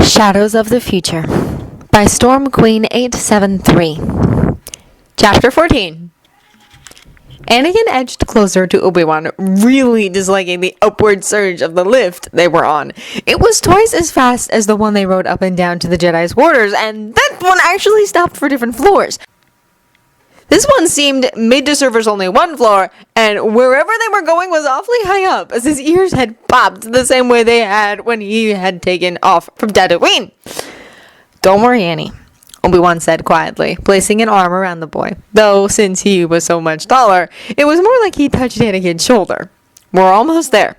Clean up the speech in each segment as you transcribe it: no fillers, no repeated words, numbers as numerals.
Shadows of the Future by Storm Queen 873. Chapter 14. Anakin edged closer to Obi-Wan, really disliking the upward surge of the lift they were on. It was twice as fast as the one they rode up and down to the Jedi's quarters, and that one actually stopped for different floors. This one seemed made to service only one floor, and wherever they were going was awfully high up, as his ears had popped the same way they had when he had taken off from Tatooine. "Don't worry, Annie," Obi-Wan said quietly, placing an arm around the boy. Though, since he was so much taller, it was more like he touched Anakin's shoulder. "We're almost there."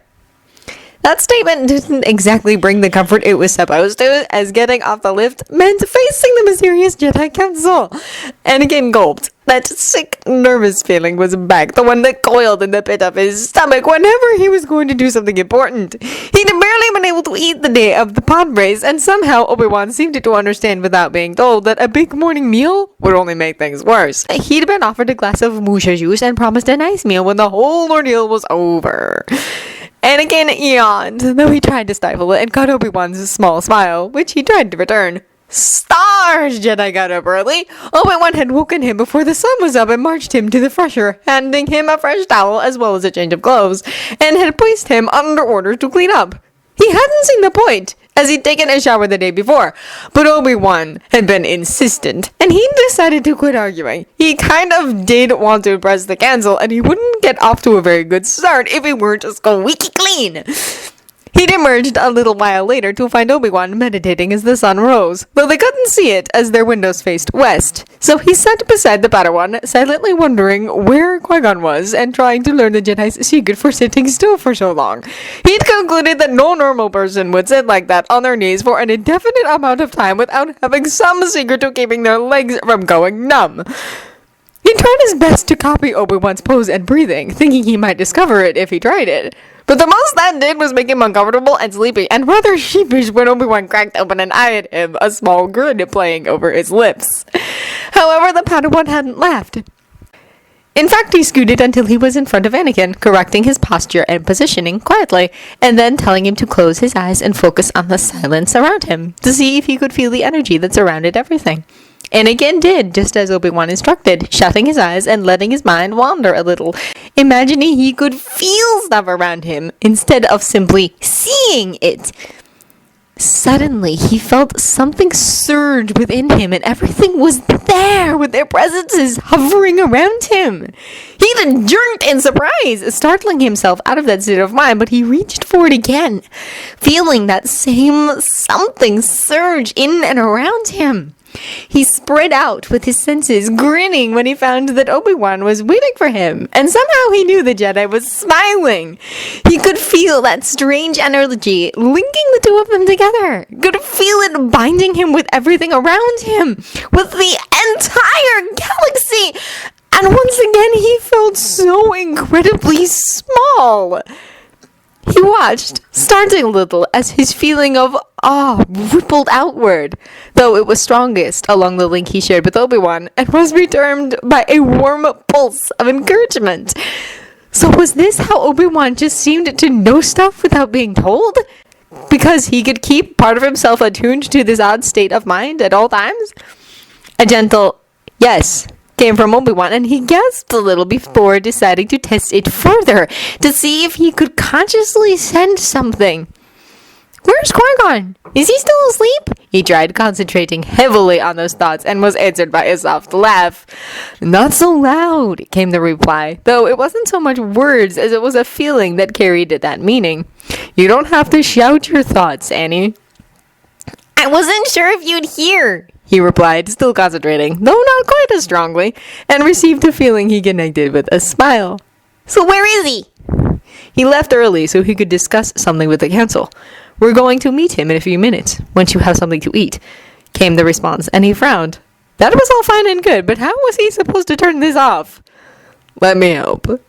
That statement didn't exactly bring the comfort it was supposed to, as getting off the lift meant facing the mysterious Jedi Council. Anakin gulped. That sick, nervous feeling was back, the one that coiled in the pit of his stomach whenever he was going to do something important. He'd barely been able to eat the day of the pod race, and somehow Obi-Wan seemed to understand without being told that a big morning meal would only make things worse. He'd been offered a glass of musha juice and promised a nice meal when the whole ordeal was over. Anakin yawned, though he tried to stifle it and caught Obi-Wan's small smile, which he tried to return. "Stars!" Jedi got up early. Obi-Wan had woken him before the sun was up and marched him to the fresher, handing him a fresh towel as well as a change of clothes, and had placed him under orders to clean up. He hadn't seen the point, as he'd taken a shower the day before, but Obi-Wan had been insistent, and he'd decided to quit arguing. He kind of did want to press the cancel, and he wouldn't get off to a very good start if he weren't just squeaky clean. He'd emerged a little while later to find Obi-Wan meditating as the sun rose, though they couldn't see it as their windows faced west. So he sat beside the Padawan, silently wondering where Qui-Gon was and trying to learn the Jedi's secret for sitting still for so long. He'd concluded that no normal person would sit like that on their knees for an indefinite amount of time without having some secret to keeping their legs from going numb. He tried his best to copy Obi-Wan's pose and breathing, thinking he might discover it if he tried it. But the most that did was make him uncomfortable and sleepy, and rather sheepish when Obi-Wan cracked open an eye at him, a small grin playing over his lips. However, the Padawan hadn't laughed. In fact, he scooted until he was in front of Anakin, correcting his posture and positioning quietly, and then telling him to close his eyes and focus on the silence around him, to see if he could feel the energy that surrounded everything. Anakin did, just as Obi-Wan instructed, shutting his eyes and letting his mind wander a little, imagining he could feel stuff around him instead of simply seeing it. Suddenly, he felt something surge within him, and everything was there, with their presences hovering around him. He'd jerked in surprise, startling himself out of that state of mind, but he reached forward again, feeling that same something surge in and around him. He spread out with his senses, grinning when he found that Obi-Wan was waiting for him, and somehow he knew the Jedi was smiling. He could feel that strange energy linking the two of them together, could feel it binding him with everything around him, with the entire galaxy, and once again he felt so incredibly small. He watched, starting a little, as his feeling of awe rippled outward, though it was strongest along the link he shared with Obi-Wan, and was returned by a warm pulse of encouragement. So was this how Obi-Wan just seemed to know stuff without being told? Because he could keep part of himself attuned to this odd state of mind at all times? A gentle yes came from Obi-Wan, and he gasped a little before deciding to test it further, to see if he could consciously send something. "Where's Qui-Gon? Is he still asleep?" He tried, concentrating heavily on those thoughts, and was answered by a soft laugh. "Not so loud," came the reply, though it wasn't so much words as it was a feeling that carried that meaning. "You don't have to shout your thoughts, Annie." "I wasn't sure if you'd hear," he replied, still concentrating, though not quite as strongly, and received a feeling he connected with a smile. "So where is he?" "He left early so he could discuss something with the council. We're going to meet him in a few minutes, once you have something to eat," came the response, and he frowned. That was all fine and good, but how was he supposed to turn this off? "Let me help."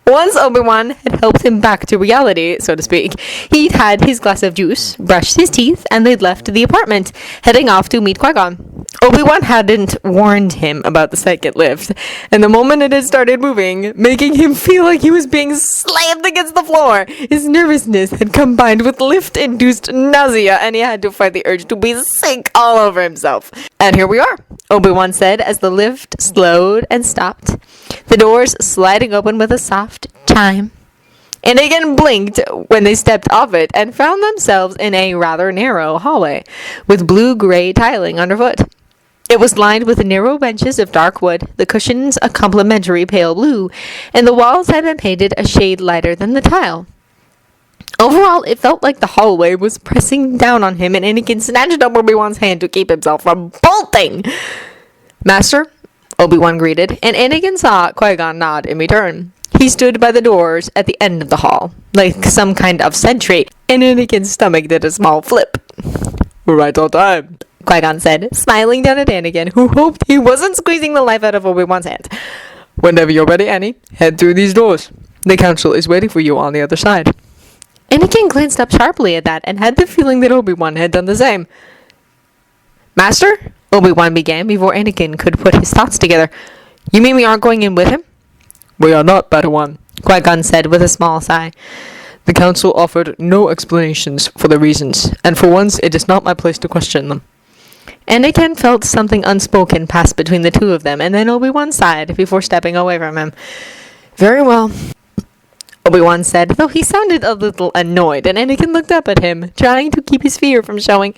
Once Obi-Wan had helped him back to reality, so to speak, he'd had his glass of juice, brushed his teeth, and they'd left the apartment, heading off to meet Qui-Gon. Obi-Wan hadn't warned him about the second lift, and the moment it had started moving, making him feel like he was being slammed against the floor, his nervousness had combined with lift-induced nausea, and he had to fight the urge to be sick all over himself. And here we are, Obi-Wan said as the lift slowed and stopped, the doors sliding open with a soft chime. Anakin blinked when they stepped off it and found themselves in a rather narrow hallway with blue-gray tiling underfoot. It was lined with narrow benches of dark wood, the cushions a complementary pale blue, and the walls had been painted a shade lighter than the tile. Overall, it felt like the hallway was pressing down on him, and Anakin snatched up Obi-Wan's hand to keep himself from bolting. "Master?" Obi-Wan greeted, and Anakin saw Qui-Gon nod in return. He stood by the doors at the end of the hall, like some kind of sentry, and Anakin's stomach did a small flip. "Right on time," Qui-Gon said, smiling down at Anakin, who hoped he wasn't squeezing the life out of Obi-Wan's hand. "Whenever you're ready, Annie, head through these doors. The council is waiting for you on the other side." Anakin glanced up sharply at that and had the feeling that Obi-Wan had done the same. "Master?" Obi-Wan began before Anakin could put his thoughts together. "You mean we aren't going in with him?" "We are not, Padawan," Qui-Gon said with a small sigh. "The council offered no explanations for the reasons, and for once it is not my place to question them." Anakin felt something unspoken pass between the two of them, and then Obi-Wan sighed before stepping away from him. "Very well," Obi-Wan said, though he sounded a little annoyed, and Anakin looked up at him, trying to keep his fear from showing.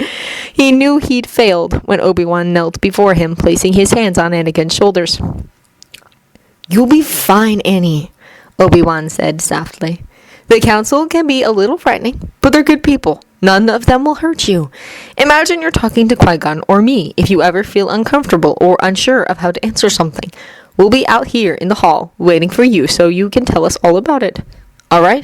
He knew he'd failed when Obi-Wan knelt before him, placing his hands on Anakin's shoulders. "You'll be fine, Annie," Obi-Wan said softly. "The council can be a little frightening, but they're good people. None of them will hurt you. Imagine you're talking to Qui-Gon or me if you ever feel uncomfortable or unsure of how to answer something. We'll be out here in the hall waiting for you so you can tell us all about it. All right?"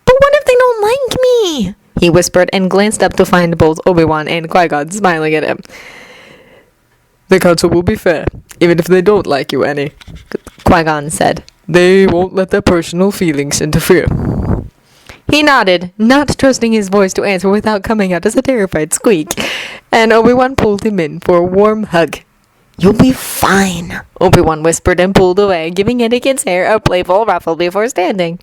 "But what if they don't like me?" he whispered and glanced up to find both Obi-Wan and Qui-Gon smiling at him. "The council will be fair, even if they don't like you, Annie," Qui-Gon said. "They won't let their personal feelings interfere." He nodded, not trusting his voice to answer without coming out as a terrified squeak, and Obi-Wan pulled him in for a warm hug. "You'll be fine," Obi-Wan whispered and pulled away, giving Anakin's hair a playful ruffle before standing.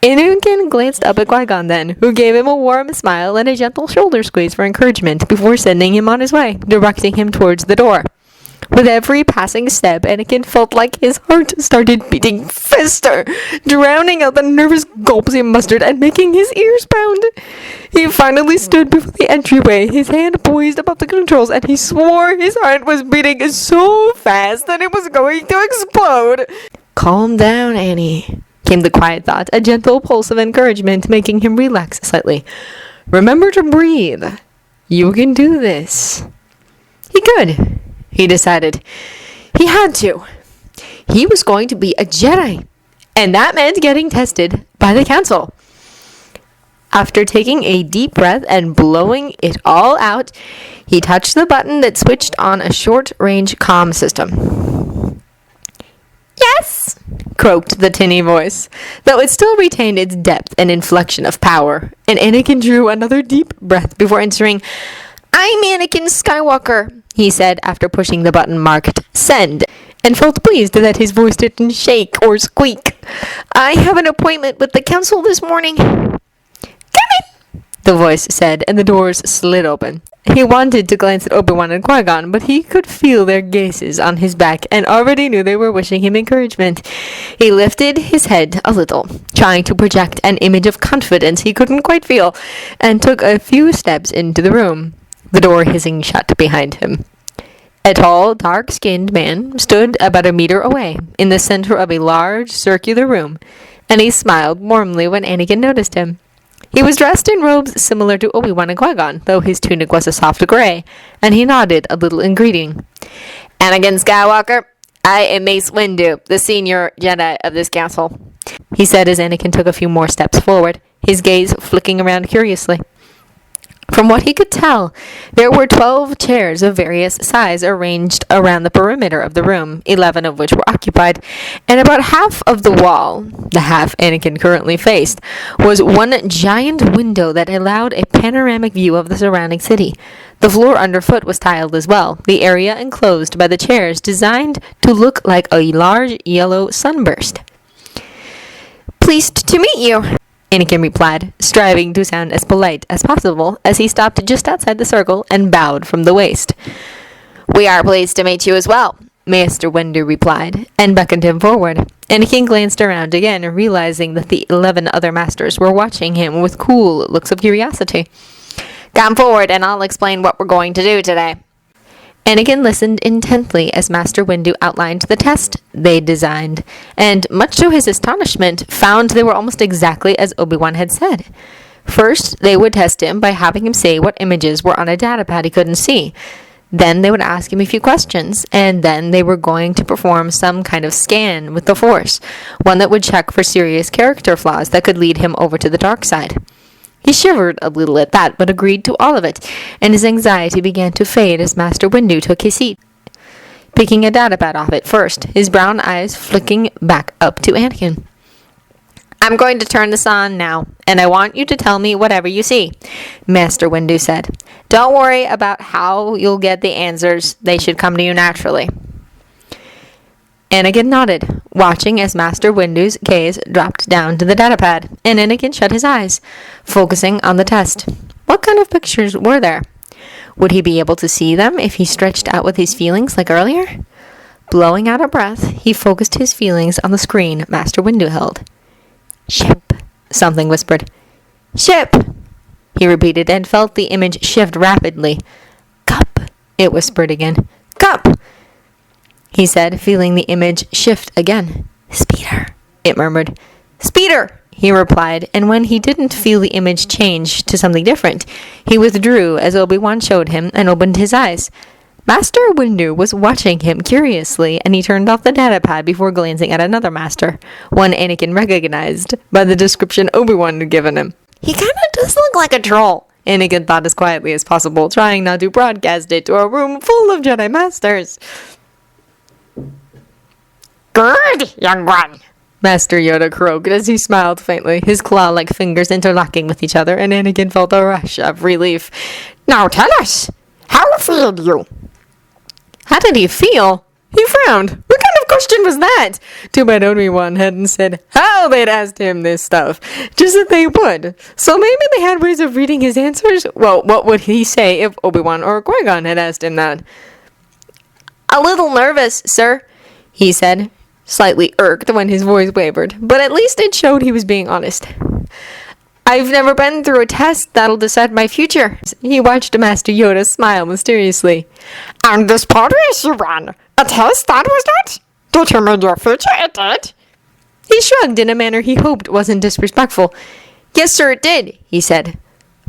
Anakin glanced up at Qui-Gon then, who gave him a warm smile and a gentle shoulder squeeze for encouragement before sending him on his way, directing him towards the door. With every passing step, Anakin felt like his heart started beating faster, drowning out the nervous gulps he mustered and making his ears pound. He finally stood before the entryway, his hand poised above the controls, and he swore his heart was beating so fast that it was going to explode. "Calm down, Annie," came the quiet thought, a gentle pulse of encouragement making him relax slightly. "Remember to breathe. You can do this." He could. He decided. He had to. He was going to be a Jedi, and that meant getting tested by the council. After taking a deep breath and blowing it all out, he touched the button that switched on a short-range comm system. "Yes," croaked the tinny voice, though it still retained its depth and inflection of power, and Anakin drew another deep breath before answering. "I'm Anakin Skywalker," he said after pushing the button marked Send, and felt pleased that his voice didn't shake or squeak. "I have an appointment with the council this morning." "Come in," the voice said, and the doors slid open. He wanted to glance at Obi-Wan and Qui-Gon, but he could feel their gazes on his back and already knew they were wishing him encouragement. He lifted his head a little, trying to project an image of confidence he couldn't quite feel, and took a few steps into the room, the door hissing shut behind him. A tall, dark-skinned man stood about a meter away, in the center of a large, circular room, and he smiled warmly when Anakin noticed him. He was dressed in robes similar to Obi-Wan and Qui-Gon, though his tunic was a soft gray, and he nodded a little in greeting. "Anakin Skywalker, I am Mace Windu, the senior Jedi of this council," he said as Anakin took a few more steps forward, his gaze flicking around curiously. From what he could tell, there were 12 chairs of various size arranged around the perimeter of the room, 11 of which were occupied, and about half of the wall, the half Anakin currently faced, was one giant window that allowed a panoramic view of the surrounding city. The floor underfoot was tiled as well, the area enclosed by the chairs designed to look like a large yellow sunburst. "Pleased to meet you," Anakin replied, striving to sound as polite as possible as he stopped just outside the circle and bowed from the waist. "We are pleased to meet you as well," Master Windu replied, and beckoned him forward. Anakin glanced around again, realizing that the 11 other masters were watching him with cool looks of curiosity. "Come forward and I'll explain what we're going to do today." Anakin listened intently as Master Windu outlined the test they'd designed, and, much to his astonishment, found they were almost exactly as Obi-Wan had said. First, they would test him by having him say what images were on a datapad he couldn't see. Then they would ask him a few questions, and then they were going to perform some kind of scan with the Force, one that would check for serious character flaws that could lead him over to the dark side. He shivered a little at that, but agreed to all of it, and his anxiety began to fade as Master Windu took his seat, picking a datapad off it first, his brown eyes flicking back up to Anakin. "I'm going to turn this on now, and I want you to tell me whatever you see," Master Windu said. "Don't worry about how you'll get the answers. They should come to you naturally." Anakin nodded, watching as Master Windu's gaze dropped down to the datapad, and Anakin shut his eyes, focusing on the test. What kind of pictures were there? Would he be able to see them if he stretched out with his feelings like earlier? Blowing out a breath, he focused his feelings on the screen Master Windu held. "Ship," something whispered. "Ship," he repeated, and felt the image shift rapidly. "Cup," it whispered again. "Cup," he said, feeling the image shift again. "Speeder," it murmured. "Speeder," he replied, and when he didn't feel the image change to something different, he withdrew as Obi-Wan showed him and opened his eyes. Master Windu was watching him curiously, and he turned off the datapad before glancing at another master, one Anakin recognized by the description Obi-Wan had given him. "He kinda does look like a troll," Anakin thought as quietly as possible, trying not to broadcast it to a room full of Jedi Masters. "Good, young one," Master Yoda croaked as he smiled faintly, his claw-like fingers interlocking with each other, and Anakin felt a rush of relief. "Now tell us, how feel you?" How did he feel? He frowned. What kind of question was that? Too bad Obi-Wan hadn't said how they'd asked him this stuff, just that they would. So maybe they had ways of reading his answers? Well, what would he say if Obi-Wan or Qui-Gon had asked him that? "A little nervous, sir," he said, slightly irked when his voice wavered, but at least it showed he was being honest. "I've never been through a test that'll decide my future." He watched Master Yoda smile mysteriously. "And this pod race you ran, a test that was not? Determined your future, it did?" He shrugged in a manner he hoped wasn't disrespectful. "Yes, sir, it did," he said.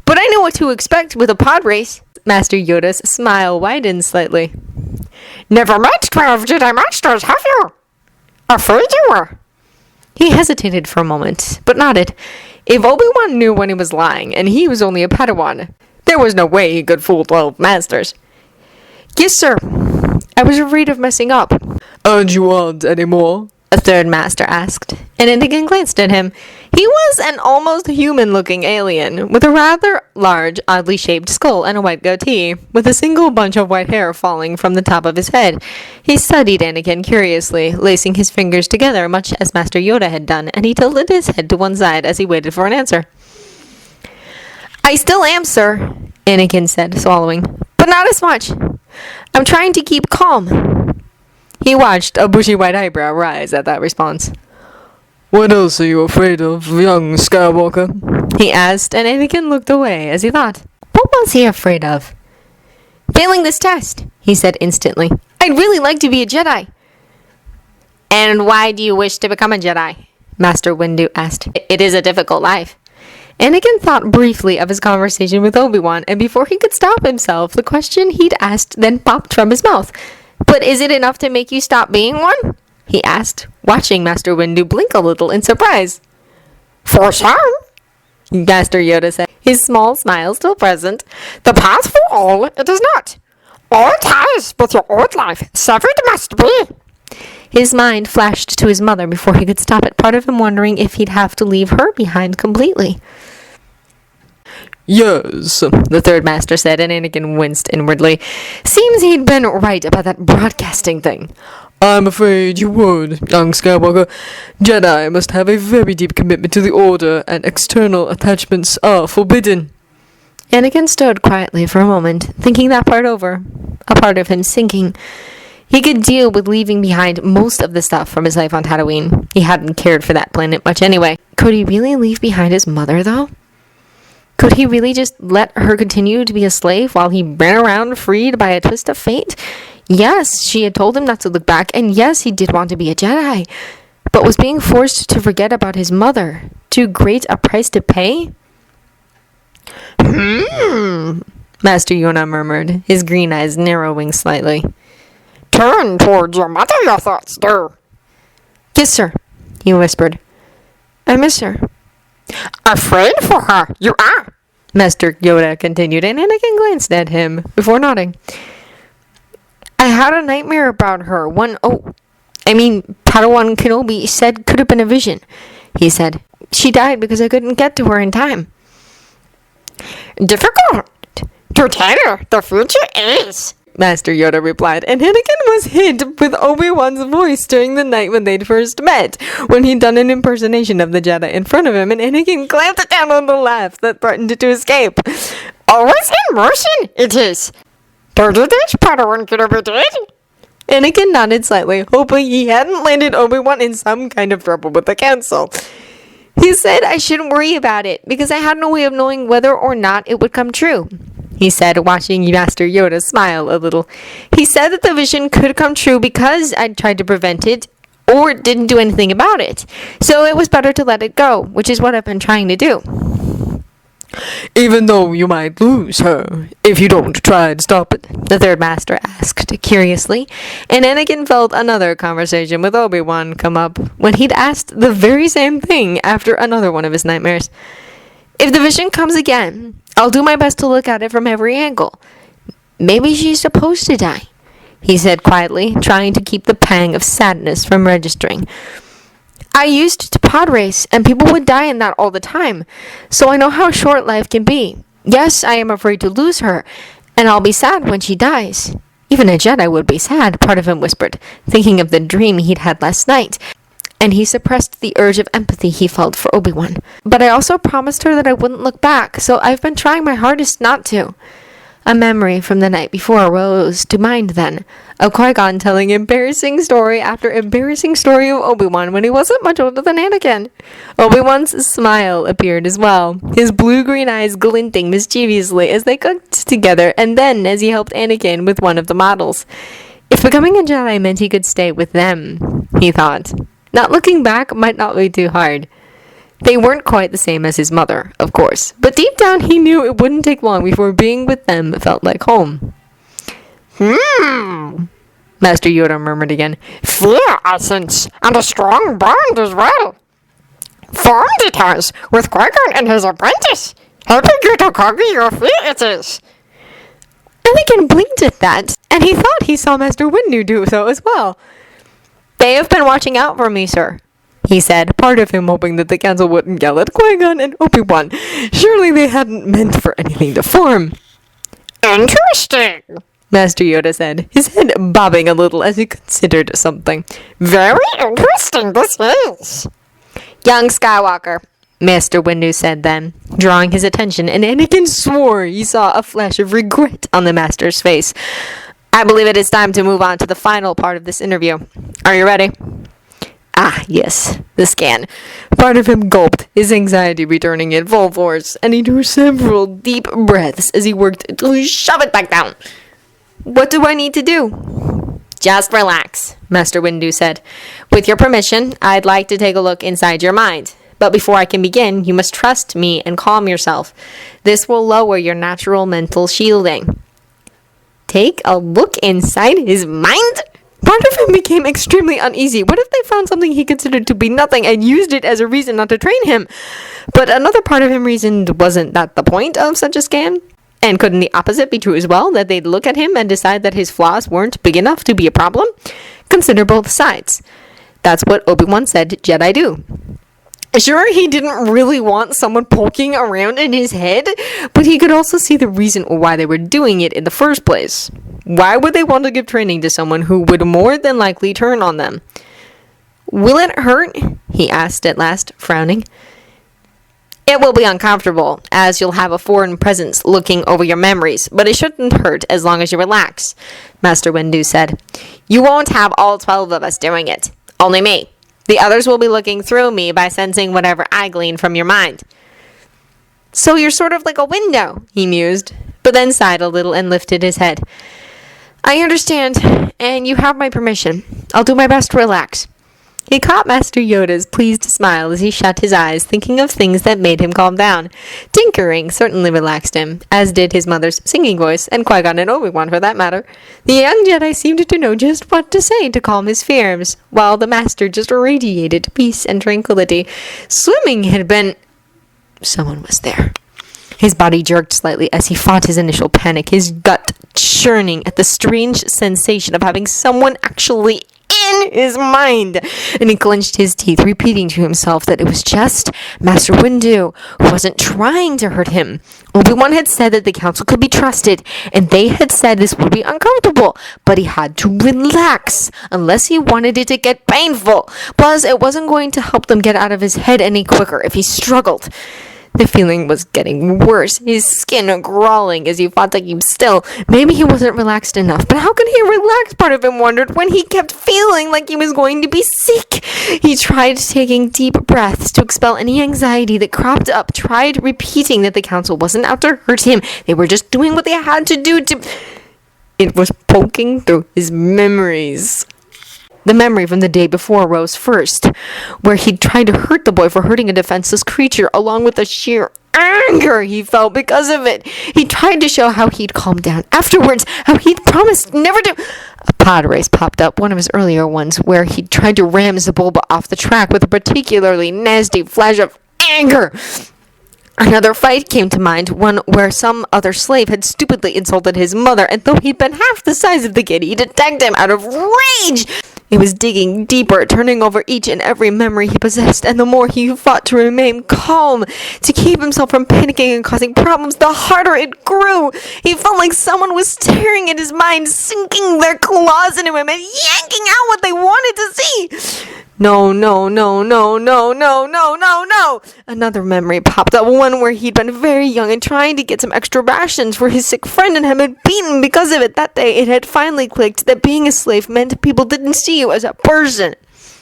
"But I know what to expect with a pod race." Master Yoda's smile widened slightly. "Never met 12 Jedi Masters, have you? Afraid you were?" He hesitated for a moment, but nodded. If Obi-Wan knew when he was lying, and he was only a Padawan, there was no way he could fool 12 masters. "Yes, sir. I was afraid of messing up." "And you aren't anymore?" a third master asked, and Anakin glanced at him. He was an almost human-looking alien, with a rather large, oddly shaped skull and a white goatee, with a single bunch of white hair falling from the top of his head. He studied Anakin curiously, lacing his fingers together much as Master Yoda had done, and he tilted his head to one side as he waited for an answer. "I still am, sir," Anakin said, swallowing, "but not as much. I'm trying to keep calm." He watched a bushy white eyebrow rise at that response. "What else are you afraid of, young Skywalker?" he asked, and Anakin looked away as he thought. What was he afraid of? "Failing this test," he said instantly. "I'd really like to be a Jedi." "And why do you wish to become a Jedi?" Master Windu asked. "It is a difficult life." Anakin thought briefly of his conversation with Obi-Wan, and before he could stop himself, the question he'd asked then popped from his mouth. "But is it enough to make you stop being one?" he asked, watching Master Windu blink a little in surprise. "For some," Master Yoda said, his small smile still present. The path for all, it is not. All ties with your old life severed must be. His mind flashed to his mother before he could stop it, part of him wondering if he'd have to leave her behind completely. Yes, the third master said, and Anakin winced inwardly. Seems he'd been right about that broadcasting thing. I'm afraid you would, young Skywalker. Jedi must have a very deep commitment to the Order, and external attachments are forbidden. Anakin stood quietly for a moment, thinking that part over, a part of him sinking. He could deal with leaving behind most of the stuff from his life on Tatooine. He hadn't cared for that planet much anyway. Could he really leave behind his mother, though? Could he really just let her continue to be a slave while he ran around freed by a twist of fate? Yes, she had told him not to look back, and yes, he did want to be a Jedi. But was being forced to forget about his mother too great a price to pay? Master Yoda murmured, his green eyes narrowing slightly. Turn towards your mother, your thoughts do. Kiss her, he whispered. I miss her. Afraid for her, you are, Master Yoda continued, and Anakin glanced at him before nodding. I had a nightmare about her. Padawan Kenobi said could have been a vision, he said. She died because I couldn't get to her in time. Difficult to tell the future is, Master Yoda replied, and Anakin was hit with Obi-Wan's voice during the night when they'd first met, when he'd done an impersonation of the Jedi in front of him, and Anakin clamped down on the laugh that threatened to escape. Always in motion, it is. Don't you think Padawan Kenobi did? Anakin nodded slightly, hoping he hadn't landed Obi-Wan in some kind of trouble with the council. He said I shouldn't worry about it, because I had no way of knowing whether or not it would come true, he said, watching Master Yoda smile a little. He said that the vision could come true because I'd tried to prevent it, or didn't do anything about it. So it was better to let it go, which is what I've been trying to do. Even though you might lose her, if you don't try to stop it, the third master asked curiously, and Anakin felt another conversation with Obi-Wan come up when he'd asked the very same thing after another one of his nightmares. If the vision comes again, I'll do my best to look at it from every angle. Maybe she's supposed to die, he said quietly, trying to keep the pang of sadness from registering. I used to pod race, and people would die in that all the time, so I know how short life can be. Yes, I am afraid to lose her, and I'll be sad when she dies. Even a Jedi would be sad, part of him whispered, thinking of the dream he'd had last night, and he suppressed the urge of empathy he felt for Obi-Wan. But I also promised her that I wouldn't look back, so I've been trying my hardest not to. A memory from the night before rose to mind then, of Qui-Gon telling embarrassing story after embarrassing story of Obi-Wan when he wasn't much older than Anakin. Obi-Wan's smile appeared as well, his blue-green eyes glinting mischievously as they cooked together, and then as he helped Anakin with one of the models. If becoming a Jedi meant he could stay with them, he thought. Not looking back might not be too hard. They weren't quite the same as his mother, of course, but deep down he knew it wouldn't take long before being with them felt like home. Master Yoda murmured again. Fear, I sense, and a strong bond as well. Formed it has, with Qui-Gon and his apprentice, helping you to conquer your fear it is. Anakin blinked at that, and he thought he saw Master Windu do so as well. They have been watching out for me, sir, he said, part of him hoping that the council wouldn't yell at Qui-Gon and Obi-Wan. Surely they hadn't meant for anything to form. Interesting, Master Yoda said, his head bobbing a little as he considered something. Very interesting this is. Young Skywalker, Master Windu said then, drawing his attention, and Anakin swore he saw a flash of regret on the Master's face. I believe it is time to move on to the final part of this interview. Are you ready? Ah, yes, the scan. Part of him gulped, his anxiety returning in full force, and he drew several deep breaths as he worked to shove it back down. What do I need to do? Just relax, Master Windu said. With your permission, I'd like to take a look inside your mind. But before I can begin, you must trust me and calm yourself. This will lower your natural mental shielding. Take a look inside his mind? Part of him became extremely uneasy. What if they found something he considered to be nothing and used it as a reason not to train him? But another part of him reasoned, wasn't that the point of such a scan? And couldn't the opposite be true as well, that they'd look at him and decide that his flaws weren't big enough to be a problem? Consider both sides. That's what Obi-Wan said Jedi do. Sure, he didn't really want someone poking around in his head, but he could also see the reason why they were doing it in the first place. Why would they want to give training to someone who would more than likely turn on them? Will it hurt? He asked at last, frowning. It will be uncomfortable, as you'll have a foreign presence looking over your memories, but it shouldn't hurt as long as you relax, Master Windu said. You won't have all 12 of us doing it. Only me. The others will be looking through me by sensing whatever I glean from your mind. So you're sort of like a window, he mused, but then sighed a little and lifted his head. I understand, and you have my permission. I'll do my best to relax. He caught Master Yoda's pleased smile as he shut his eyes, thinking of things that made him calm down. Tinkering certainly relaxed him, as did his mother's singing voice, and Qui-Gon and Obi-Wan for that matter. The young Jedi seemed to know just what to say to calm his fears, while the Master just radiated peace and tranquility. Swimming had been... Someone was there. His body jerked slightly as he fought his initial panic, his gut churning at the strange sensation of having someone actually in his mind, and he clenched his teeth, repeating to himself that it was just Master Windu, who wasn't trying to hurt him. Obi-Wan had said that the council could be trusted, and they had said this would be uncomfortable, but he had to relax, unless he wanted it to get painful. Plus, it wasn't going to help them get out of his head any quicker if he struggled. The feeling was getting worse, his skin crawling as he fought to keep still. Maybe he wasn't relaxed enough, but how could he relax, part of him wondered, when he kept feeling like he was going to be sick? He tried taking deep breaths to expel any anxiety that cropped up, tried repeating that the council wasn't out to hurt him, they were just doing what they had to do to... It was poking through his memories. The memory from the day before rose first, where he'd tried to hurt the boy for hurting a defenseless creature, along with the sheer anger he felt because of it. He tried to show how he'd calmed down afterwards, how he'd promised never to... A pod race popped up, one of his earlier ones, where he'd tried to ram Zabulba off the track with a particularly nasty flash of anger. Another fight came to mind, one where some other slave had stupidly insulted his mother, and though he'd been half the size of the kid, he'd attacked him out of rage. It was digging deeper, turning over each and every memory he possessed, and the more he fought to remain calm, to keep himself from panicking and causing problems, the harder it grew. He felt like someone was staring at his mind, sinking their claws into him and yanking out what they wanted to see. No. Another memory popped up, one where he'd been very young and trying to get some extra rations for his sick friend and had been beaten because of it. That day, it had finally clicked that being a slave meant people didn't see you as a person.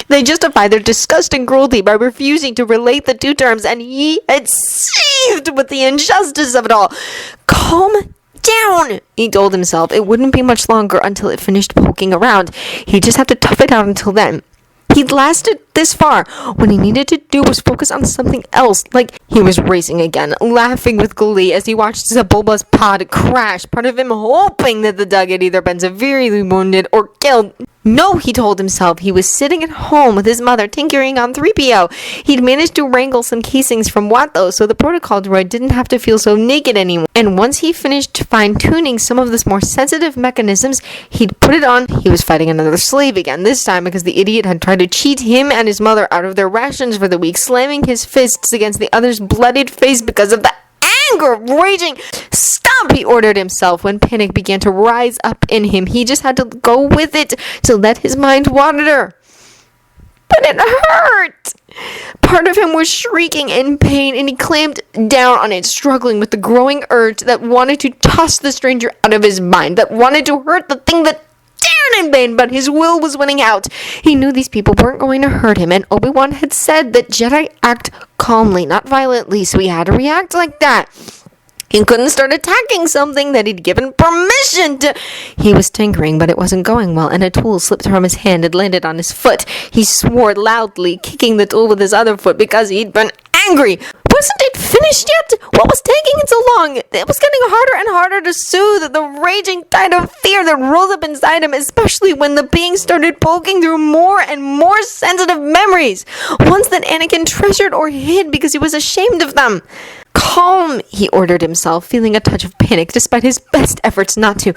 They justified their disgust and cruelty by refusing to relate the two terms, and he had seethed with the injustice of it all. Calm down, he told himself. It wouldn't be much longer until it finished poking around. He'd just have to tough it out until then. He'd lasted this far. What he needed to do was focus on something else. Like, he was racing again, laughing with glee as he watched Zabulba's pod crash, part of him hoping that the dog had either been severely wounded or killed. No, he told himself. He was sitting at home with his mother, tinkering on 3PO. He'd managed to wrangle some casings from Watto, so the protocol droid didn't have to feel so naked anymore. And once he finished fine-tuning some of the more sensitive mechanisms, he'd put it on. He was fighting another slave again, this time because the idiot had tried to cheat him and his mother out of their rations for the week, slamming his fists against the other's bloodied face because of the anger raging. Stop, he ordered himself when panic began to rise up in him. He just had to go with it to let his mind wander. But it hurt. Part of him was shrieking in pain, and he clamped down on it, struggling with the growing urge that wanted to toss the stranger out of his mind, that wanted to hurt the thing that stared in pain, but his will was winning out. He knew these people weren't going to hurt him, and Obi-Wan had said that Jedi act calmly, not violently, so he had to react like that. He couldn't start attacking something that he'd given permission to. He was tinkering, but it wasn't going well, and a tool slipped from his hand and landed on his foot. He swore loudly, kicking the tool with his other foot because he'd been angry. Wasn't it finished yet? What was taking it so long? It was getting harder and harder to soothe the raging tide of fear that rose up inside him, especially when the being started poking through more and more sensitive memories, ones that Anakin treasured or hid because he was ashamed of them. Calm, he ordered himself, feeling a touch of panic despite his best efforts not to.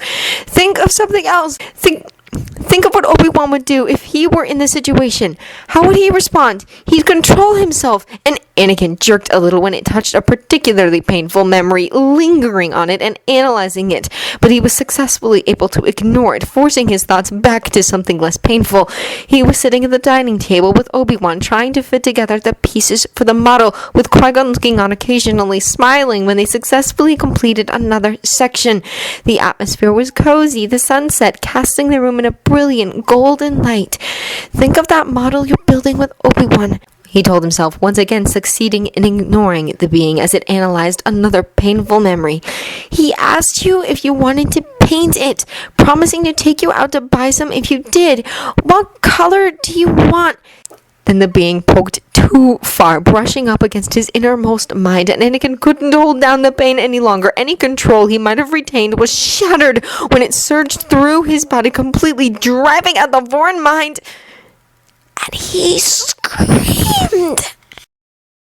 Think of something else. Think of what Obi-Wan would do if he were in this situation. How would he respond? He'd control himself. And Anakin jerked a little when it touched a particularly painful memory, lingering on it and analyzing it. But he was successfully able to ignore it, forcing his thoughts back to something less painful. He was sitting at the dining table with Obi-Wan, trying to fit together the pieces for the model, with Qui-Gon looking on occasionally, smiling when they successfully completed another section. The atmosphere was cozy, the sunset casting the room in a brilliant golden light. Think of that model you're building with Obi-Wan, he told himself, once again succeeding in ignoring the being as it analyzed another painful memory. He asked you if you wanted to paint it, promising to take you out to buy some if you did. What color do you want? Then the being poked too far, brushing up against his innermost mind, and Anakin couldn't hold down the pain any longer. Any control he might have retained was shattered when it surged through his body, completely driving out the foreign mind. And he screamed.